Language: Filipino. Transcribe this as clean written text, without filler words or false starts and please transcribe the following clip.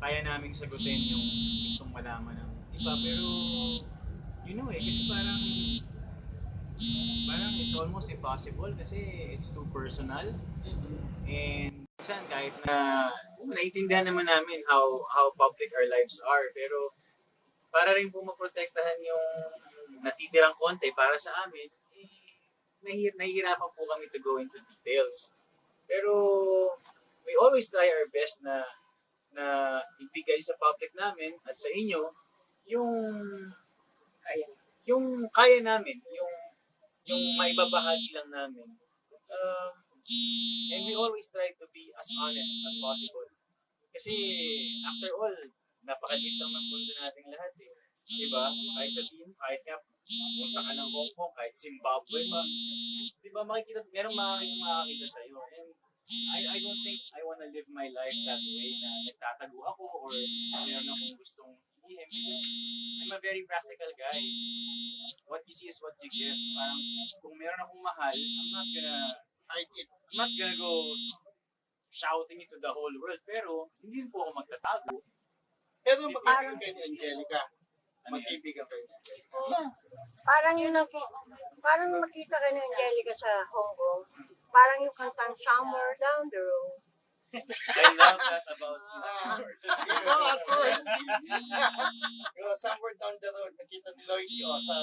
kaya naming sagutin yung gustong malaman ng iba. Pero, kasi parang it's almost impossible kasi it's too personal. And minsan kahit na naiintindihan naman namin how public our lives are, pero para rin po maprotektahan yung natitirang konti para sa amin, nahihirapan po kami to go into details. Pero we always try our best na ibigay sa public namin at sa inyo yung Kaya. yung kaya namin, yung maibabahagi lang namin. And we always try to be as honest as possible. Kasi after all, napakaliit lang ng mundo nating lahat eh. Diba? Kahit sabihin, kahit nga punta ka ng Hong Kong, kahit Zimbabwe pa. Diba merong makakita sa'yo. And I don't think I wanna live my life that way na nagtatago ako or meron akong gustong hihim because I'm a very practical guy. What you see is what you get. Parang kung meron akong mahal, I'm not gonna go shouting it to the whole world. Pero hindi po ako magtatago. Pero magkaibigan kayo ni Angelica. Ano yan? Magkaibigan kayo ni Angelica. Parang yun na po. Parang makita ka ni Angelica sa Hong Kong. Parang yung kantang Somewhere Down the Road. I love that about you. Of course. Somewhere down the road, nakita ni Lloydie sa